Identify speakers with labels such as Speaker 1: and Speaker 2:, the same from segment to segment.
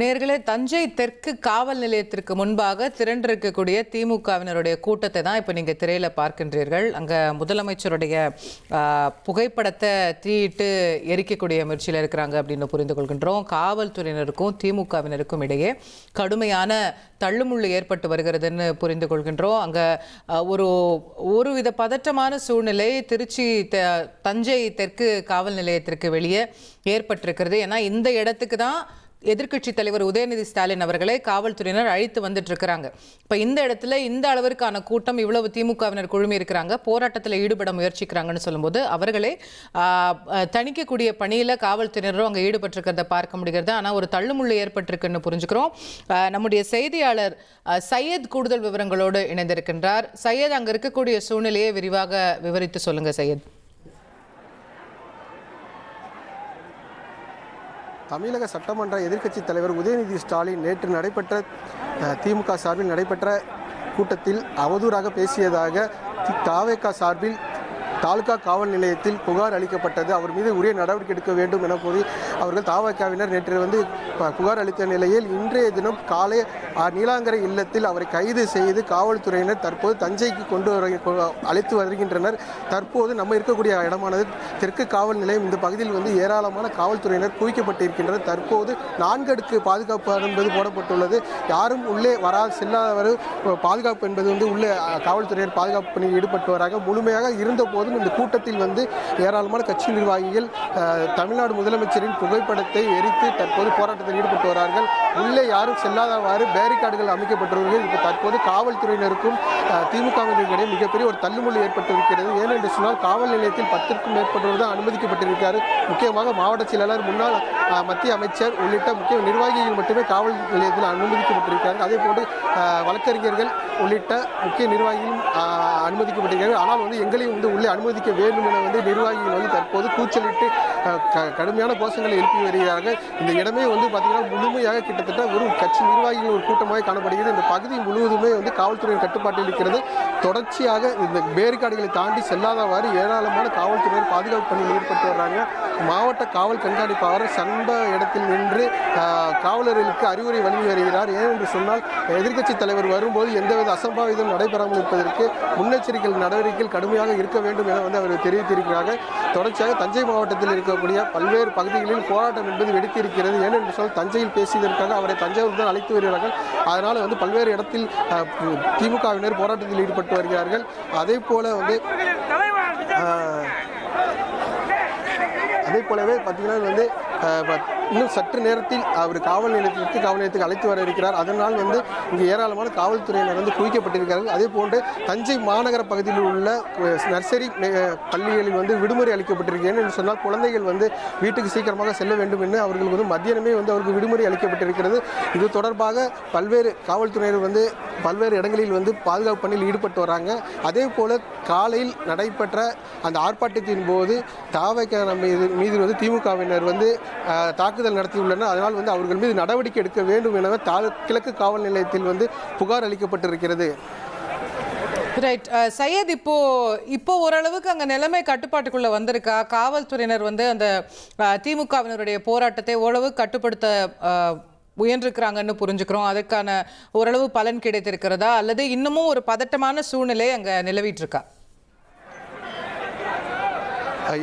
Speaker 1: நேர்களே, தஞ்சை தெற்கு காவல் நிலையத்திற்கு முன்பாக திரண்டிருக்கக்கூடிய திமுகவினருடைய கூட்டத்தை தான் இப்போ நீங்கள் திரையில பார்க்கின்றீர்கள். அங்கே முதலமைச்சருடைய புகைப்படத்தை தீயிட்டு எரிக்கக்கூடிய முயற்சியில் இருக்கிறாங்க அப்படின்னு புரிந்து கொள்கின்றோம். காவல்துறையினருக்கும் திமுகவினருக்கும் இடையே கடுமையான தள்ளுமுள்ளு ஏற்பட்டு வருகிறதுன்னு புரிந்து கொள்கின்றோம். அங்கே ஒருவித பதற்றமான சூழ்நிலை திருச்சி தஞ்சை தெற்கு காவல் நிலையத்திற்கு வெளியே ஏற்பட்டிருக்கிறது. ஏன்னா இந்த இடத்துக்கு தான் எதிர்க்கட்சி தலைவர் உதயநிதி ஸ்டாலின் அவர்களை காவல்துறையினர் அழைத்து வந்துட்டு இருக்கிறாங்க. இப்போ இந்த இடத்துல இந்த அளவிற்கான கூட்டம், இவ்வளவு திமுகவினர் குழுமி இருக்கிறாங்க, போராட்டத்தில் ஈடுபட முயற்சிக்கிறாங்கன்னு சொல்லும்போது அவர்களை தணிக்கக்கூடிய பணியில் காவல்துறையினரும் அங்கே ஈடுபட்டிருக்கிறத பார்க்க முடிகிறது. ஆனால் ஒரு தள்ளுமுள்ளு ஏற்பட்டிருக்குன்னு புரிஞ்சுக்கிறோம். நம்முடைய செய்தியாளர் சையத் கூடுதல் விவரங்களோடு இணைந்திருக்கின்றார். சையத், அங்கே இருக்கக்கூடிய சூழ்நிலையை விரிவாக விவரித்து சொல்லுங்க சையத்.
Speaker 2: தமிழக சட்டமன்ற எதிர்க்கட்சித் தலைவர் உதயநிதி ஸ்டாலின் நேற்று நடைபெற்ற திமுக சார்பில் நடைபெற்ற கூட்டத்தில் அவதூறாக பேசியதாக தாவேகா சார்பில் தாலுகா காவல் நிலையத்தில் புகார் அளிக்கப்பட்டது. அவர் மீது உரிய நடவடிக்கை எடுக்க வேண்டும் என கூறி அவர்கள் தாவேகாவினர் நேற்று புகார் அளித்த நிலையில் இன்றைய தினம் காலை நீலாங்கரை இல்லத்தில் அவரை கைது செய்து காவல்துறையினர் தற்போது தஞ்சைக்கு அழைத்து வருகின்றனர். தற்போது நம்ம இருக்கக்கூடிய இடமானது தெற்கு காவல் நிலையம். இந்த பகுதியில் ஏராளமான காவல்துறையினர் குவிக்கப்பட்டிருக்கின்றனர். தற்போது 4 அடுக்கு பாதுகாப்பு என்பது போடப்பட்டுள்ளது. யாரும் உள்ளே செல்லாதவர் பாதுகாப்பு என்பது உள்ளே காவல்துறையினர் பாதுகாப்பு பணியில் ஈடுபட்டு வராங்க. முழுமையாக இருந்த போதும் இந்த கூட்டத்தில் ஏராளமான கட்சி நிர்வாகிகள் தமிழ்நாடு முதலமைச்சரின் புகைப்படத்தை எரித்து தற்போது போராட்டத்தில் ஈடுபட்டு வரார்கள். உள்ளே யாரும் செல்லாதவாறு பேரிகார்டுகள் அமைக்கப்பட்டுள்ளது. இப்போ தற்போது காவல்துறையினருக்கும் திமுகவினருக்கிடையே மிகப்பெரிய ஒரு தள்ளுமுள்ளு ஏற்பட்டிருக்கிறது. ஏனென்று சொன்னால் காவல் நிலையத்தில் 10க்கும் மேற்பட்டவர் தான் அனுமதிக்கப்பட்டிருக்கிறார். முக்கியமாக மாவட்ட செயலாளர், முன்னாள் மத்திய அமைச்சர் உள்ளிட்ட முக்கிய நிர்வாகிகள் மட்டுமே காவல் நிலையத்தில் அனுமதிக்கப்பட்டிருக்கிறார்கள். அதே போன்று வழக்கறிஞர்கள் உள்ளிட்ட முக்கிய நிர்வாகிகளும் அனுமதிக்கப்பட்டிருக்கிறார்கள். ஆனால் எங்களையும் உள்ளே அனுமதிக்க வேண்டும் என நிர்வாகிகள் தற்போது கூச்சலிட்டு கடுமையான கோஷங்களை எழுப்பி வருகிறார்கள். இந்த இடமே பார்த்தீங்கன்னா முழுமையாக கிட்டத்தட்ட ஒரு கட்சி நிர்வாகிகள் ஒரு கூட்டமாக காணப்படுகிறது. இந்த பகுதி முழுவதுமே காவல்துறையின் கட்டுப்பாட்டில் இருக்கிறது. தொடர்ச்சியாக இந்த பேரிகார்டுகளை தாண்டி செல்லாதவாறு ஏராளமான காவல்துறையினர் பாதுகாப்பு பணியில் ஈடுபட்டு வர்றாங்க. மாவட்ட காவல் கண்காணிப்பாளர் சம்பவ இடத்தில் நின்று காவலர்களுக்கு அறிவுரை வழங்கி வருகிறார். ஏனென்று சொன்னால் எதிர்க்கட்சி தலைவர் வரும்போது எந்தவித அசம்பாவிதம் நடைபெறாமல் இருப்பதற்கு முன்னெச்சரிக்கை நடவடிக்கைகள் கடுமையாக இருக்க வேண்டும் என அவர் தெரிவித்திருக்கிறார்கள். தொடர்ச்சியாக தஞ்சை மாவட்டத்தில் இருக்கக்கூடிய பல்வேறு பகுதிகளில் போராட்டம் என்பது வெடித்திருக்கிறது. ஏனென்று சொன்னால் தஞ்சையில் பேசியதற்காக அவரை தஞ்சாவூர் தான் அழைத்து வருகிறார்கள். அதனால் பல்வேறு இடத்தில் திமுகவினர் போராட்டத்தில் ஈடுபட்டு வருகிறார்கள். அதே போலவே பார்த்தீங்கன்னா இன்னும் சற்று நேரத்தில் அவர் காவல் நிலையத்துக்கு அழைத்து வர இருக்கிறார். அதனால் இங்கே ஏராளமான காவல்துறையினர் குவிக்கப்பட்டிருக்கிறார்கள். அதே போன்று தஞ்சை மாநகர பகுதியில் உள்ள நர்சரி பள்ளிகளில் விடுமுறை அளிக்கப்பட்டிருக்கிறது. என்று சொன்னால் குழந்தைகள் வீட்டுக்கு சீக்கிரமாக செல்ல வேண்டும் என்று அவர்கள் மத்தியானமே அவருக்கு விடுமுறை அளிக்கப்பட்டிருக்கிறது. இது தொடர்பாக பல்வேறு காவல்துறையினர் பல்வேறு இடங்களில் பாதுகாப்பு பணியில் ஈடுபட்டு வராங்க. அதே போல காலையில் நடைபெற்ற அந்த ஆர்ப்பாட்டத்தின் போது தாவேகா மீது திமுகவினர் தாக்குதல் நடத்தியுள்ளனர். அதனால் அவர்கள் மீது நடவடிக்கை எடுக்க வேண்டும் என கிழக்கு காவல் நிலையத்தில் புகார் அளிக்கப்பட்டிருக்கிறது.
Speaker 1: ரைட் சையத், இப்போ ஓரளவுக்கு அங்கே நிலைமை கட்டுப்பாட்டுக்குள்ளே வந்திருக்கா? காவல்துறையினர் அந்த திமுகவினருடைய போராட்டத்தை ஓரளவு கட்டுப்படுத்த முயன்றிருக்கிறாங்கன்னு புரிஞ்சுக்கிறோம். அதுக்கான ஓரளவு பலன் கிடைத்திருக்கிறதா, அல்லது இன்னமும் ஒரு பதட்டமான சூழ்நிலை அங்கே நிலவிட்டு இருக்கா?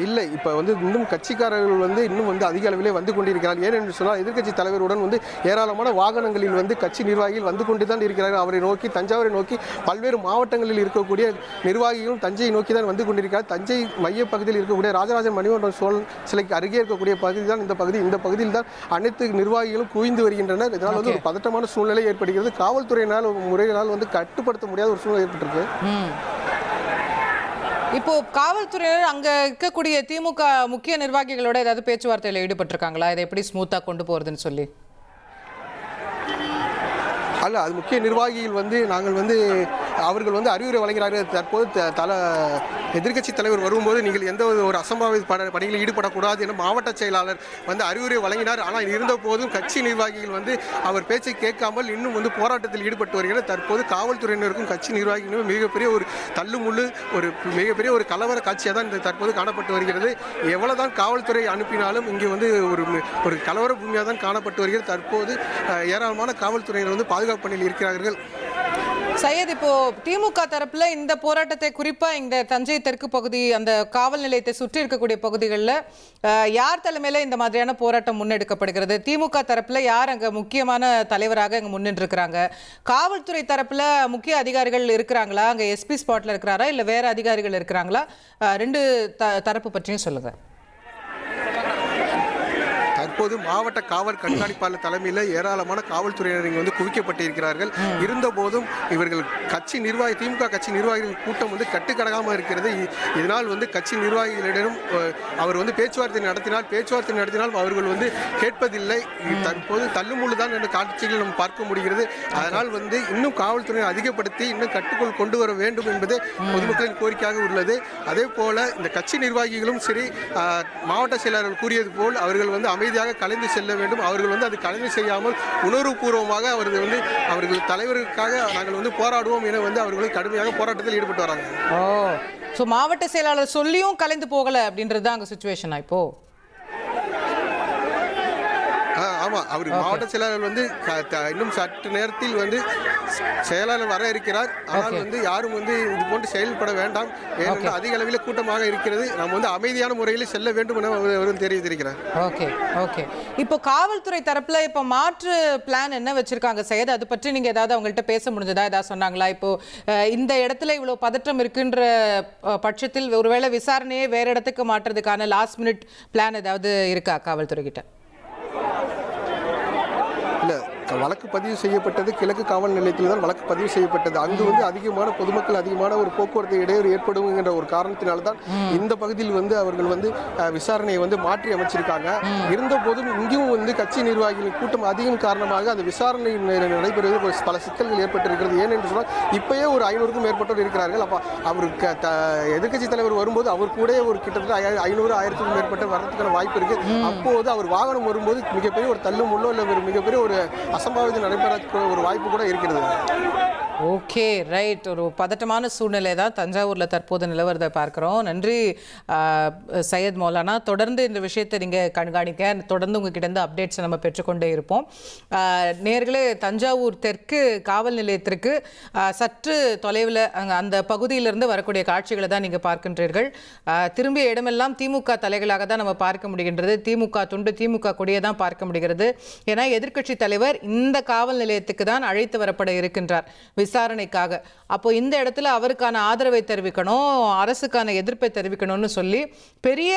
Speaker 2: இல்லை, இப்போ இன்னும் கட்சிக்காரர்கள் இன்னும் அதிக அளவிலே கொண்டிருக்கிறார்கள். ஏனென்று சொன்னால் எதிர்க்கட்சி தலைவருடன் ஏராளமான வாகனங்களில் கட்சி நிர்வாகிகள் கொண்டு தான் இருக்கிறார்கள். அவரை நோக்கி, தஞ்சாவூரை நோக்கி பல்வேறு மாவட்டங்களில் இருக்கக்கூடிய நிர்வாகிகளும் தஞ்சையை நோக்கி தான் கொண்டிருக்கிறார். தஞ்சை மையப்பகுதியில் இருக்கக்கூடிய ராஜராஜன் மணிமண்டபம் சோழன் சிலைக்கு அருகே இருக்கக்கூடிய பகுதி தான் இந்த பகுதி. இந்த பகுதியில் தான் அனைத்து நிர்வாகிகளும் குவிந்து வருகின்றனர். இதனால் ஒரு பதட்டமான சூழ்நிலை ஏற்படுகிறது. காவல்துறையினால் முறையினால் கட்டுப்படுத்த முடியாத ஒரு சூழ்நிலை ஏற்பட்டிருக்கு.
Speaker 1: இப்போ காவல்துறையினர் அங்க இருக்கக்கூடிய திமுக முக்கிய நிர்வாகிகளோட ஏதாவது பேச்சுவார்த்தையில் ஈடுபட்டிருக்காங்களா? இதை எப்படி ஸ்மூத்தா கொண்டு போறதுன்னு சொல்லி?
Speaker 2: அல்ல, அது முக்கிய நிர்வாகிகள் நாங்கள் அவர்கள் வந்து அறிவுரை வழங்குகிறார்கள். தற்போது எதிர்க்கட்சி தலைவர் வரும்போது நீங்கள் எந்த ஒரு அசம்பாவித பணிகளில் ஈடுபடக்கூடாது என மாவட்ட செயலாளர் வந்து அறிவுரை வழங்கினார். ஆனால் இருந்த போதும் கட்சி நிர்வாகிகள் வந்து அவர் பேச்சை கேட்காமல் இன்னும் வந்து போராட்டத்தில் ஈடுபட்டு வருகிறது. தற்போது காவல்துறையினருக்கும் கட்சி நிர்வாகிகளும் மிகப்பெரிய ஒரு தள்ளுமுள்ளு, ஒரு மிகப்பெரிய ஒரு கலவர காட்சியாக தான் இந்த தற்போது காணப்பட்டு வருகிறது. எவ்வளவுதான் காவல்துறை அனுப்பினாலும் இங்கே வந்து ஒரு கலவர பூமியாக தான் காணப்பட்டு வருகிறது. தற்போது ஏராளமான காவல்துறையினர் வந்து பாதுகாப்பு பணியில் இருக்கிறார்கள்.
Speaker 1: சையத், இப்போ திமுக தரப்புல இந்த போராட்டத்தை குறிப்பா இந்த தஞ்சை தெற்கு பகுதி அந்த காவல் நிலையத்தை சுற்றி இருக்கக்கூடிய பகுதிகளில் யார் தலைமையில இந்த மாதிரியான போராட்டம் முன்னெடுக்கப்படுகிறது? திமுக தரப்புல யார் அங்க முக்கியமான தலைவராக அங்க முன்னின்று இருக்கிறாங்க? காவல்துறை தரப்புல முக்கிய அதிகாரிகள் இருக்கிறாங்களா? அங்க எஸ்பி ஸ்பாட்ல இருக்கிறாரா இல்ல வேற அதிகாரிகள் இருக்கிறாங்களா? ரெண்டு தரப்பு பற்றியும் சொல்லுங்க.
Speaker 2: தற்போது மாவட்ட காவல் கண்காணிப்பாளர் தலைமையில் ஏராளமான காவல்துறையினர் இங்கே வந்து குவிக்கப்பட்டிருக்கிறார்கள். இருந்த போதும் இவர்கள் திமுக கட்சி நிர்வாகிகள் கூட்டம் வந்து கட்டுக்கடங்காமல் இருக்கிறது. இதனால் வந்து கட்சி நிர்வாகிகளிடம் அவர் வந்து பேச்சுவார்த்தை நடத்தினால் அவர்கள் வந்து கேட்பதில்லை. தற்போது தள்ளுமுள்ளுதான் என்ற காட்சிகள் நம்ம பார்க்க முடிகிறது. அதனால் வந்து இன்னும் காவல்துறையை அதிகப்படுத்தி இன்னும் கட்டுக்குள் கொண்டு வர வேண்டும் என்பது பொதுமக்களின் கோரிக்கையாக உள்ளது. அதே போல இந்த கட்சி நிர்வாகிகளும் சரி, மாவட்ட செயலாளர்கள் கூறியது போல் அவர்கள் வந்து அமைதியாக கலந்து செல்ல வேண்டும். அவர்கள் வந்து அது கலந்து செய்யாமல் உணர்வுபூர்வமாக அவர்கள் தலைவருக்காக நாங்கள் வந்து போராடுவோம் என வந்து அவர்கள் கடுமையாக போராட்டத்தில் ஈடுபட்டு வராங்க.
Speaker 1: மாவட்ட செயலாளர் சொல்லியும் கலந்து போகல அப்படின்றது அங்க சிச்சுவேஷனா இப்போ?
Speaker 2: ஆமா, அவர் மாவட்ட செயலாளர் வந்து இன்னும் சற்று நேரத்தில் வந்து செயலாளர் வர இருக்கிறார். ஆனால் வந்து யாரும் வந்து இது போன்று செயல்பட வேண்டாம், ஏனென்றால் அதிக அளவில் கூட்டமாக இருக்கிறது, நம்ம வந்து அமைதியான முறையில் செல்ல வேண்டும் என அவரும் தெரிவித்திருக்கிறார்.
Speaker 1: ஓகே. இப்போ காவல்துறை தரப்புல இப்போ மாற்று பிளான் என்ன வச்சிருக்காங்க சையத்? அது பற்றி நீங்க ஏதாவது அவங்கள்ட்ட பேச முடிஞ்சதா? ஏதாவது சொன்னாங்களா? இப்போ இந்த இடத்துல இவ்வளவு பதற்றம் இருக்குன்ற பட்சத்தில் ஒருவேளை விசாரணையே வேற இடத்துக்கு மாற்றுறதுக்கான லாஸ்ட் மினிட் பிளான் ஏதாவது இருக்கா காவல்துறை கிட்ட?
Speaker 2: இல்ல, வழக்கு பதிவு செய்யப்பட்டது கிழக்கு காவல் நிலையத்தில் தான் வழக்கு பதிவு செய்யப்பட்டது. அங்கு வந்து அதிகமான பொதுமக்கள் அதிகமான ஒரு போக்குவரத்து இடையூறு ஏற்படும் என்ற ஒரு காரணத்தினால்தான் இந்த பகுதியில் வந்து அவர்கள் வந்து விசாரணையை வந்து மாற்றி அமைச்சிருக்காங்க. இருந்த போதும் இங்கும் வந்து கட்சி நிர்வாகிகளின் கூட்டம் அதிகம் காரணமாக அந்த விசாரணை நடைபெறுவது பல சிக்கல்கள் ஏற்பட்டிருக்கிறது. ஏனென்று சொன்னால் இப்பயே ஒரு 500க்கும் மேற்பட்டோர் இருக்கிறார்கள். அப்போ அவருக்கு எதிர்க்கட்சி தலைவர் வரும்போது அவர் கூட ஒரு கிட்டத்தட்ட 500-1000க்கும் மேற்பட்ட வரதுக்கான வாய்ப்பு இருக்கு. அப்போது அவர் வாகனம் வரும்போது மிகப்பெரிய ஒரு தள்ளு முள்ளோ இல்லை ஒரு மிகப்பெரிய ஒரு அசம்பாவிதம் நடைபெற ஒரு வாய்ப்பு கூட இருக்கிறது.
Speaker 1: Okay, right. ஒரு பதட்டமான சூழ்நிலை தான் தஞ்சாவூரில் தற்போது நிலவரதை பார்க்குறோம். நன்றி சையத் மௌலானா. தொடர்ந்து இந்த விஷயத்தை நீங்கள் கண்காணிக்க, தொடர்ந்து உங்ககிட்ட அப்டேட்ஸை நம்ம பெற்றுக்கொண்டே இருப்போம். நேர்களே, தஞ்சாவூர் தெற்கு காவல் நிலையத்திற்கு சற்று தொலைவில் அந்த பகுதியிலிருந்து வரக்கூடிய காட்சிகளை தான் நீங்கள் பார்க்கின்றீர்கள். திரும்பிய இடமெல்லாம் திமுக தலைகளாக தான் நம்ம பார்க்க முடிகின்றது. திமுக துண்டு, திமுக கொடியை தான் பார்க்க முடிகிறது. ஏன்னா எதிர்க்கட்சி தலைவர் இந்த காவல் நிலையத்துக்கு தான் அழைத்து வரப்பட இருக்கின்றார் விசாரணைக்காக. அப்போ இந்த இடத்துல அவருக்கான ஆதரவை தெரிவிக்கணும், அரசுக்கான எதிர்ப்பை தெரிவிக்கணும்னு சொல்லி பெரிய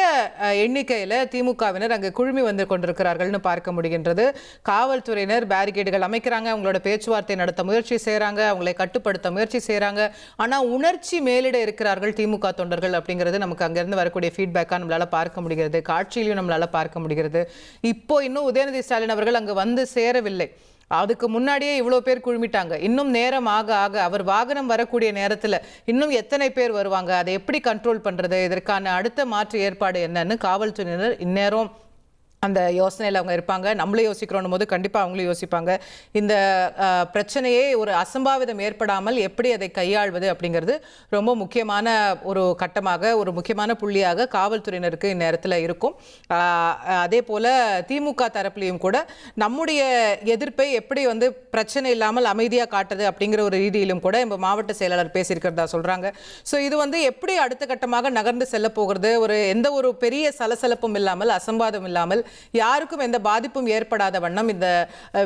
Speaker 1: எண்ணிக்கையில் திமுகவினர் அங்கே குழுமி வந்து கொண்டிருக்கிறார்கள்னு பார்க்க முடிகின்றது. காவல்துறையினர் பேரிகேடுகள் அமைக்கிறாங்க, அவங்களோட பேச்சுவார்த்தை நடத்த முயற்சி செய்கிறாங்க, அவங்களை கட்டுப்படுத்த முயற்சி செய்கிறாங்க. ஆனால் உணர்ச்சி மேலிட இருக்கிறார்கள் திமுக தொண்டர்கள் அப்படிங்கிறது நமக்கு அங்கேருந்து வரக்கூடிய ஃபீட்பேக்காக நம்மளால் பார்க்க முடிகிறது. காட்சியிலையும் நம்மளால் பார்க்க முடிகிறது. இப்போ இன்னும் உதயநிதி ஸ்டாலின் அவர்கள் அங்கே வந்து சேரவில்லை. அதுக்கு முன்னாடியே இவ்வளோ பேர் குழுமிட்டாங்க. இன்னும் நேரம் ஆக ஆக அவர் வாகனம் வரக்கூடிய நேரத்தில் இன்னும் எத்தனை பேர் வருவாங்க, அதை எப்படி கண்ட்ரோல் பண்ணுறது, இதற்கான அடுத்த மாற்று ஏற்பாடு என்னன்னு காவல்துறையினர் இந்நேரம் அந்த யோசனையில் அவங்க இருப்பாங்க. நம்மளும் யோசிக்கிறோம் போது கண்டிப்பாக அவங்களும் யோசிப்பாங்க. இந்த பிரச்சனையே ஒரு அசம்பாவிதம் ஏற்படாமல் எப்படி அதை கையாள்வது அப்படிங்கிறது ரொம்ப முக்கியமான ஒரு கட்டமாக, ஒரு முக்கியமான புள்ளியாக காவல்துறையினருக்கு இந்நேரத்தில் இருக்கும். அதே போல் திமுக தரப்புலையும் கூட நம்முடைய எதிர்ப்பை எப்படி வந்து பிரச்சனை இல்லாமல் அமைதியாக காட்டுறது அப்படிங்கிற ஒரு ரீதியிலும் கூட இப்போ மாவட்ட செயலாளர் பேசியிருக்கிறதா சொல்கிறாங்க. ஸோ இது வந்து எப்படி அடுத்த கட்டமாக நகர்ந்து செல்ல போகிறது, ஒரு எந்த ஒரு பெரிய சலசலப்பும் இல்லாமல், அசம்பாதம் இல்லாமல், யாருக்கும் எந்த பாதிப்பும் ஏற்படாத வண்ணம் இந்த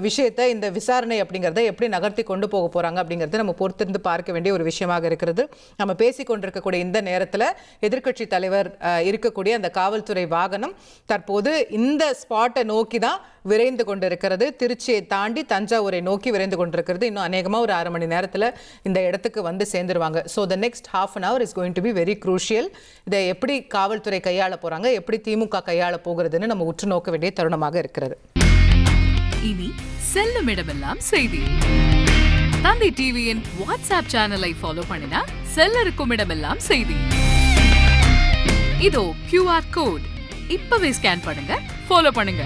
Speaker 1: விஷயத்தை, இந்த விசாரணை அப்படிங்கிறத எப்படி நகர்த்தி கொண்டு போக போறாங்க அப்படிங்கிறத நம்ம பொறுத்திருந்து பார்க்க வேண்டிய ஒரு விஷயமாக இருக்கிறது. நம்ம பேசிக்கொண்டிருக்கக்கூடிய இந்த நேரத்தில் எதிர்க்கட்சி தலைவர் இருக்கக்கூடிய அந்த காவல்துறை வாகனம் தற்போது இந்த ஸ்பாட்டை நோக்கி தான் விரைந்து கொண்டிருக்கிறது. திருச்சியை தாண்டி தஞ்சாவூரை நோக்கி விரைந்து கொண்டிருக்கிறது. இன்னும் அநேகமாக ஒரு 1/2 மணி நேரத்தில் இந்த இடத்துக்கு வந்து சேர்ந்துருவாங்க. So the next ½ an hour is going to be very crucial. இதை எப்படி காவல்துறை கையாள போறாங்க, எப்படி திமுக கையாள போகிறதுன்னு நம்ம உற்று நோக்க வேண்டிய தருணமாக இருக்கிறது.
Speaker 3: இனி செல்லும் இடமெல்லாம் செய்தி. தந்தி டிவியின் வாட்ஸ்அப் சேனலை ஃபாலோ பண்ணினா செல்லருக்கும் இடமெல்லாம் செய்தி. இதோ QR கோட் இப்பவே ஸ்கேன் பண்ணுங்க, ஃபாலோ பண்ணுங்க.